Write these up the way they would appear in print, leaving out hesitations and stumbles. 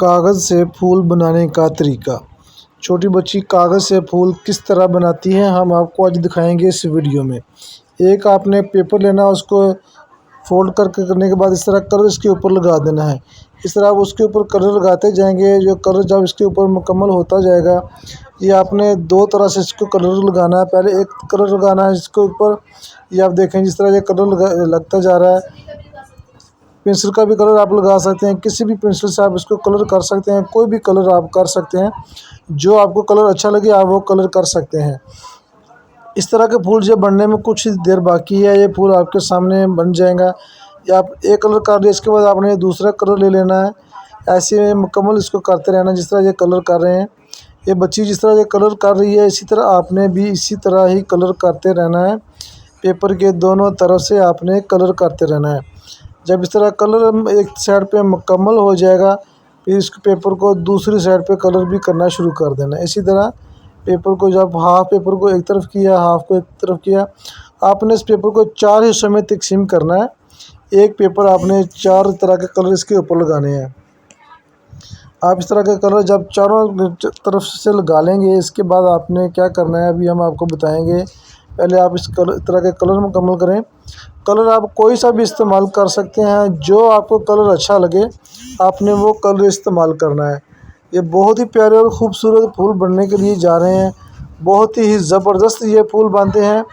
कागज़ से फूल बनाने का तरीका। छोटी बच्ची कागज़ से फूल किस तरह बनाती है हम आपको आज दिखाएंगे इस वीडियो में। एक आपने पेपर लेना, उसको फोल्ड करने के बाद इस तरह कलर इसके ऊपर लगा देना है। इस तरह आप उसके ऊपर कलर लगाते जाएंगे। जो कलर जब इसके ऊपर मुकम्मल होता जाएगा, ये आपने दो तरह से इसको कलर लगाना है। पहले एक कलर लगाना है इसके ऊपर, ये आप देखें जिस तरह ये कलर लगता जा रहा है। पेंसिल का भी कलर आप लगा सकते हैं, किसी भी पेंसिल से आप इसको कलर कर सकते हैं। कोई भी कलर आप कर सकते हैं, जो आपको कलर अच्छा लगे आप वो कलर कर सकते हैं। इस तरह के फूल जब बनने में कुछ देर बाकी है, ये फूल आपके सामने बन जाएगा। या आप एक कलर कर लिया, इसके बाद आपने दूसरा कलर ले लेना है। ऐसे मुकम्मल इसको करते रहना। जिस तरह ये कलर कर रहे हैं ये बच्ची, जिस तरह ये कलर कर रही है, इसी तरह आपने भी इसी तरह ही कलर करते रहना है। पेपर के दोनों तरफ से आपने कलर करते रहना है। जब इस तरह कलर एक साइड पे मुकम्मल हो जाएगा, फिर इस पेपर को दूसरी साइड पे कलर भी करना शुरू कर देना है। इसी तरह पेपर को जब हाफ पेपर को एक तरफ किया, हाफ को एक तरफ किया, आपने इस पेपर को 4 हिस्सों में तकसीम करना है। एक पेपर आपने 4 तरह के कलर इसके ऊपर लगाने हैं। आप इस तरह के कलर जब चारों तरफ से लगा लेंगे, इसके बाद आपने क्या करना है अभी हम आपको बताएंगे। पहले आप इस तरह के कलर मुकम्मल करें। कलर आप कोई सा भी इस्तेमाल कर सकते हैं, जो आपको कलर अच्छा लगे आपने वो कलर इस्तेमाल करना है। ये बहुत ही प्यारे और ख़ूबसूरत फूल बनने के लिए जा रहे हैं। बहुत ही ज़बरदस्त ये फूल बनते हैं।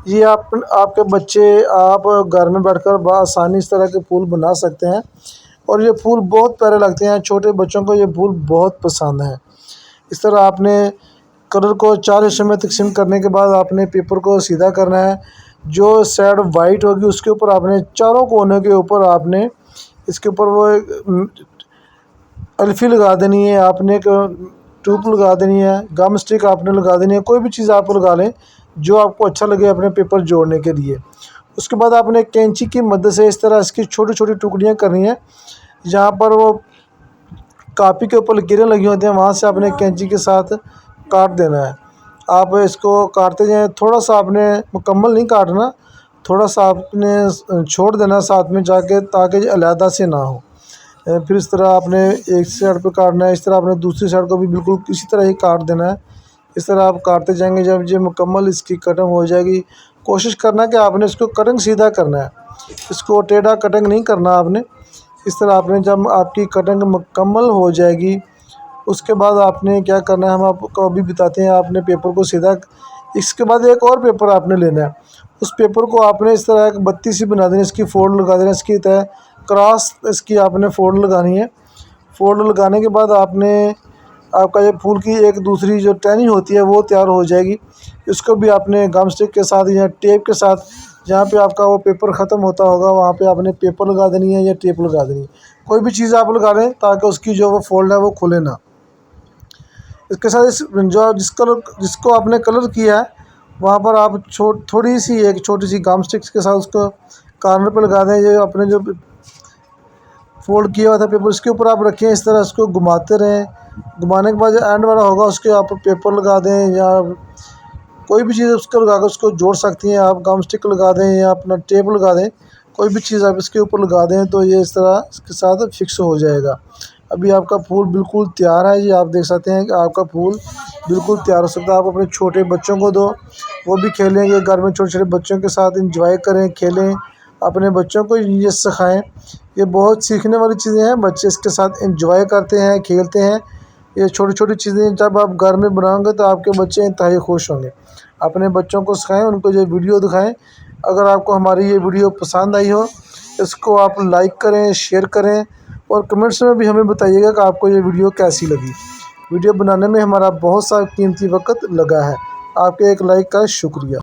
ये आपके बच्चे आप घर में बैठकर बआसानी इस तरह के फूल बना सकते हैं, और ये फूल बहुत प्यारे लगते हैं। छोटे बच्चों को ये फूल बहुत पसंद है। इस तरह आपने कलर को 4 हिस्सों में तकसीम करने के बाद आपने पेपर को सीधा करना है। जो साइड वाइट होगी उसके ऊपर आपने चारों कोनों के ऊपर आपने इसके ऊपर वो अल्फी लगा देनी है। आपने एक ट्यूब लगा देनी है, गम स्टिक आपने लगा देनी है। कोई भी चीज़ आप लगा लें जो आपको अच्छा लगे अपने पेपर जोड़ने के लिए। उसके बाद आपने कैंची की मदद से इस तरह इसकी छोटी छोटी टुकड़ियाँ करनी है। जहाँ पर वो कापी के ऊपर लकीरें लगी होती हैं, वहाँ से आपने कैंची के साथ काट देना है। आप इसको काटते जाएं, थोड़ा सा आपने मुकम्मल नहीं काटना, थोड़ा सा आपने छोड़ देना साथ में जाके, ताकि अलहदा से ना हो। फिर इस तरह आपने एक साइड पे काटना है, इस तरह आपने दूसरी साइड को भी बिल्कुल इसी तरह ही काट देना है। इस तरह आप काटते जाएंगे। जब ये मुकम्मल इसकी कटिंग हो जाएगी, कोशिश करना कि आपने इसको कटिंग सीधा करना है, इसको टेढ़ा कटिंग नहीं करना आपने। इस तरह आपने जब आपकी कटिंग मुकम्मल हो जाएगी, उसके बाद आपने क्या करना है हम आपको अभी बताते हैं। आपने पेपर को सीधा, इसके बाद एक और पेपर आपने लेना है। उस पेपर को आपने इस तरह एक बत्ती सी बना देनी, इसकी फोल्ड लगा देना, इसकी तय क्रॉस इसकी आपने फोल्ड लगानी है। फोल्ड लगाने के बाद आपने आपका ये फूल की एक दूसरी जो टहनी होती है वो तैयार हो जाएगी। इसको भी आपने गम स्टिक के साथ या टेप के साथ, जहाँ पे आपका वो पेपर ख़त्म होता होगा वहाँ पे आपने पेपर लगा देनी है या टेप लगा देनी है। कोई भी चीज़ आप लगा लें ताकि उसकी जो वो फोल्ड है वो खुले ना। इसके साथ जिसको आपने कलर किया है वहाँ पर आप थोड़ी सी एक छोटी सी गम स्टिक्स के साथ उसको कॉर्नर पर लगा दें। ये अपने जो फोल्ड किया हुआ था पेपर उसके ऊपर आप रखें। इस तरह इसको घुमाते रहें। घुमाने के बाद जो एंड वाला होगा उसके आप पेपर लगा दें, या कोई भी चीज़ उसको लगा कर उसको जोड़ सकती हैं। आप गम स्टिक लगा दें या अपना टेप लगा दें, कोई भी चीज़ आप इसके ऊपर लगा दें तो ये इस तरह इसके साथ फिक्स हो जाएगा। अभी आपका फूल बिल्कुल तैयार है। ये आप देख सकते हैं कि आपका फूल बिल्कुल तैयार हो सकता है। आप अपने छोटे बच्चों को दो, वो भी खेलेंगे। घर में छोटे छोटे बच्चों के साथ इंजॉय करें, खेलें, अपने बच्चों को ये सिखाएं। ये बहुत सीखने वाली चीज़ें हैं, बच्चे इसके साथ इंजॉय करते हैं, खेलते हैं। ये छोटी छोटी चीज़ें जब आप घर में बनाओगे तो आपके बच्चे इंतहाई खुश होंगे। अपने बच्चों को सिखाएं, उनको ये वीडियो दिखाएं। अगर आपको हमारी ये वीडियो पसंद आई हो, इसको आप लाइक करें, शेयर करें, और कमेंट्स में भी हमें बताइएगा कि आपको ये वीडियो कैसी लगी। वीडियो बनाने में हमारा बहुत सा कीमती वक्त लगा है। आपके एक लाइक का शुक्रिया।